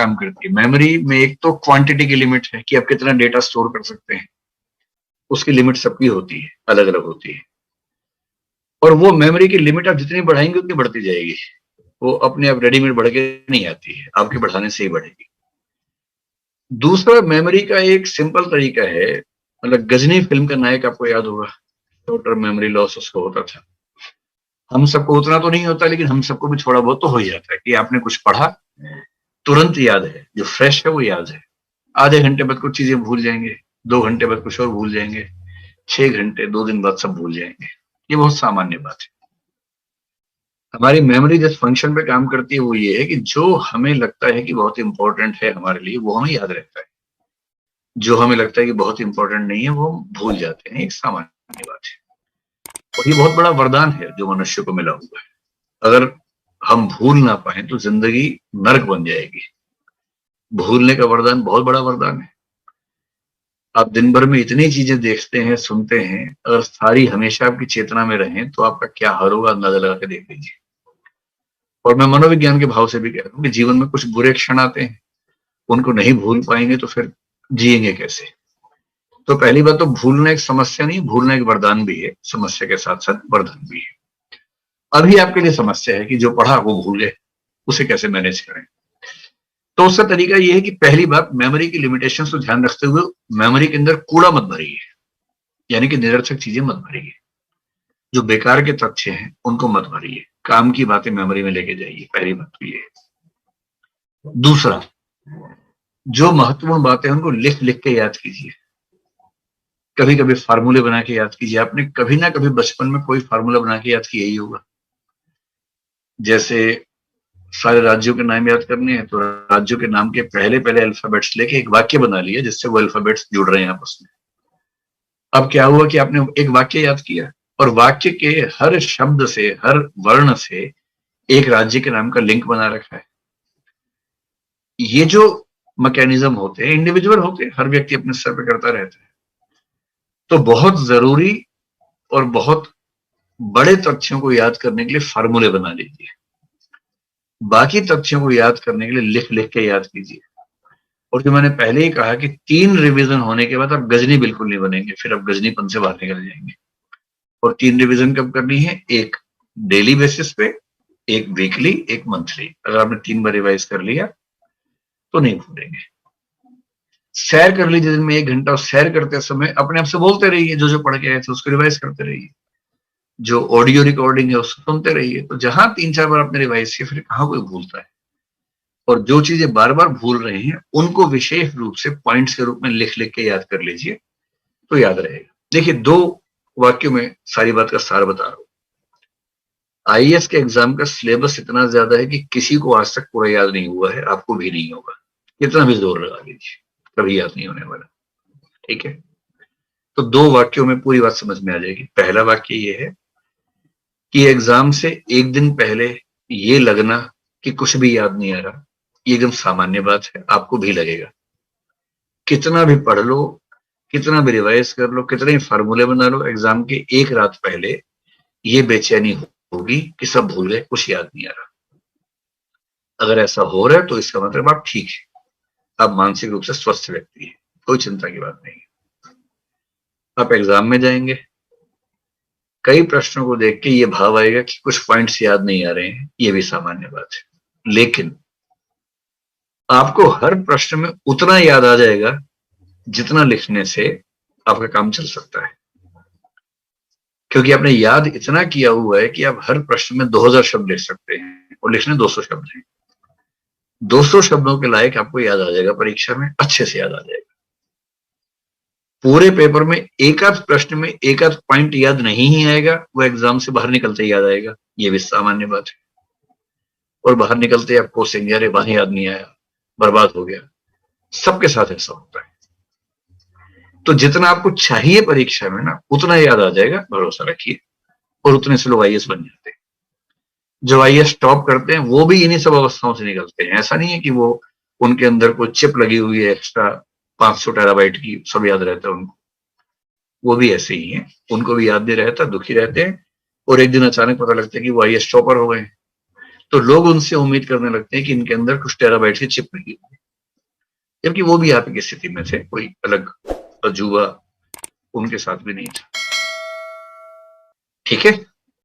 काम करती है। मेमोरी में एक तो क्वांटिटी की लिमिट है कि आप कितना डेटा स्टोर कर सकते हैं, उसकी लिमिट सबकी होती है, अलग अलग होती है। और वो मेमोरी की लिमिट आप जितनी बढ़ाएंगे उतनी बढ़ती जाएगी, वो अपने आप रेडीमेड बढ़ के नहीं आती है, आपके बढ़ाने से ही बढ़ेगी। दूसरा, मेमोरी का एक सिंपल तरीका है, मतलब गजनी फिल्म का नायक आपको याद होगा, टोटल मेमोरी लॉस उसको होता था। हम सबको उतना तो नहीं होता, लेकिन हम सबको भी थोड़ा बहुत तो हो ही जाता है कि आपने कुछ पढ़ा, तुरंत याद है, जो फ्रेश है वो याद है। आधे घंटे बाद कुछ चीजें भूल जाएंगे, 2 घंटे बाद कुछ और भूल जाएंगे, 6 घंटे 2 दिन बाद सब भूल जाएंगे। ये बहुत सामान्य बात है। हमारी मेमोरी जिस फंक्शन पे काम करती है वो ये है कि जो हमें लगता है कि बहुत इंपॉर्टेंट है हमारे लिए, वो हमें याद रहता है। जो हमें लगता है कि बहुत इंपॉर्टेंट नहीं है, वो हम भूल जाते हैं। एक सामान्य बात है, और ये बहुत बड़ा वरदान है जो मनुष्य को मिला हुआ है। अगर हम भूल ना पाए तो जिंदगी नर्क बन जाएगी। भूलने का वरदान बहुत बड़ा वरदान है। आप दिन भर में इतनी चीजें देखते हैं, सुनते हैं, अगर सारी हमेशा आपकी चेतना में रहें तो आपका क्या हाल होगा, अंदाजा लगा के देख लीजिए। और मैं मनोविज्ञान के भाव से भी कह रहा हूँ कि जीवन में कुछ बुरे क्षण आते हैं, उनको नहीं भूल पाएंगे तो फिर जिएंगे कैसे। तो पहली बात तो भूलना एक समस्या नहीं, भूलना एक वरदान भी है, समस्या के साथ साथ वरदान भी है। अभी आपके लिए समस्या है कि जो पढ़ा वो भूल गए, उसे कैसे मैनेज करें। तो उसका तरीका ये है कि पहली बात, मेमोरी की लिमिटेशन को ध्यान रखते हुए मेमोरी के अंदर कूड़ा मत भरिए, यानी कि निरर्थक चीजें मत भरिए। जो बेकार के तथ्य हैं उनको मत भरिए, काम की बातें मेमोरी में लेके जाइए, पहली बात तो ये है। दूसरा, जो महत्वपूर्ण बातें हैं उनको लिख लिख के याद कीजिए। कभी कभी फार्मूले बना के याद कीजिए। आपने कभी ना कभी बचपन में कोई फार्मूला बना के याद किया ही होगा। जैसे सारे राज्यों के नाम याद करने हैं तो राज्यों के नाम के पहले पहले अल्फाबेट्स लेके एक वाक्य बना लिया जिससे वो अल्फाबेट्स जुड़ रहे हैं आपस में। अब क्या हुआ कि आपने एक वाक्य याद किया और वाक्य के हर शब्द से, हर वर्ण से एक राज्य के नाम का लिंक बना रखा है। ये जो मैकेनिज्म होते हैं इंडिविजुअल होते हैं, हर व्यक्ति अपने स्तर पे करता रहता है। तो बहुत जरूरी और बहुत बड़े तथ्यों को याद करने के लिए फार्मूले बना लीजिए। बाकी तथ्यों को याद करने के लिए लिख लिख के याद कीजिए। और जो मैंने पहले ही कहा कि 3 रिवीजन होने के बाद आप गजनी बिल्कुल नहीं बनेंगे, फिर आप गजनीपन से बाहर निकल जाएंगे। और 3 रिवीजन कब करनी है? एक डेली बेसिस पे, एक वीकली, एक मंथली। अगर आपने 3 बार रिवाइज कर लिया तो नहीं भूलेंगे। सैर कर लीजिए दिन में 1 घंटा, और सैर करते समय अपने आप से बोलते रहिए, जो जो पढ़ के आए थे उसको रिवाइज करते रहिए। जो ऑडियो रिकॉर्डिंग है उसको सुनते रहिए। तो जहां 3-4 बार आपने रिवाइज किया, फिर कहाँ कोई भूलता है। और जो चीजें बार बार भूल रहे हैं उनको विशेष रूप से पॉइंट्स के रूप में लिख लिख के याद कर लीजिए, तो याद रहेगा। देखिए, 2 वाक्यों में सारी बात का सार बता रहा हूं। आईएएस के एग्जाम का सिलेबस इतना ज्यादा है कि किसी को आज तक पूरा याद नहीं हुआ है, आपको भी नहीं होगा, कितना भी जोर लगा लीजिए, कभी याद नहीं होने वाला। ठीक है, तो 2 वाक्यों में पूरी बात समझ में आ जाएगी। पहला वाक्य ये है कि एग्जाम से 1 दिन पहले ये लगना कि कुछ भी याद नहीं आ रहा, ये एकदम सामान्य बात है, आपको भी लगेगा। कितना भी पढ़ लो, कितना भी रिवाइज कर लो, कितने फार्मूले बना लो, एग्जाम के 1 रात पहले ये बेचैनी होगी कि सब भूल गए, कुछ याद नहीं आ रहा। अगर ऐसा हो रहा है तो इसका मतलब आप ठीक है, आप मानसिक रूप से स्वस्थ व्यक्ति है, कोई चिंता की बात नहीं है। आप एग्जाम में जाएंगे, कई प्रश्नों को देख के ये भाव आएगा कि कुछ पॉइंट्स याद नहीं आ रहे हैं, ये भी सामान्य बात है। लेकिन आपको हर प्रश्न में उतना याद आ जाएगा जितना लिखने से आपका काम चल सकता है, क्योंकि आपने याद इतना किया हुआ है कि आप हर प्रश्न में 2000 शब्द लिख सकते हैं और लिखने 200 शब्द हैं। 200 शब्दों के लायक आपको याद आ जाएगा, परीक्षा में अच्छे से याद आ जाएगा। पूरे पेपर में एक आध प्रश्न में एक आध पॉइंट याद नहीं ही आएगा, वो एग्जाम से बाहर निकलते याद आएगा, ये भी सामान्य बात है। और बाहर निकलते आप कोसेंगे, अरे वहां याद नहीं आया, बर्बाद हो गया। सबके साथ ऐसा होता है। तो जितना आपको चाहिए परीक्षा में ना, उतना याद आ जाएगा, भरोसा रखिए। और उतने से लोग आईएएस बन जाते हैं। जो आईएएस टॉप करते हैं वो भी इन्हीं सब अवस्थाओं से निकलते हैं। ऐसा नहीं है कि वो उनके अंदर कोई चिप लगी हुई है एक्स्ट्रा 500 टेराबाइट की, सब याद रहता है उनको। वो भी ऐसे ही हैं, उनको भी याद नहीं रहता, दुखी रहते हैं। और एक दिन अचानक पता लगता है कि वो आईएएस टॉपर हो गए। तो लोग उनसे उम्मीद करने लगते हैं कि इनके अंदर कुछ टेराबाइट की चिप लगी हुई है। जबकि वो भी यहाँ पे की स्थिति में थे, कोई अलग अजूबा उनके साथ भी नहीं था। ठीक है।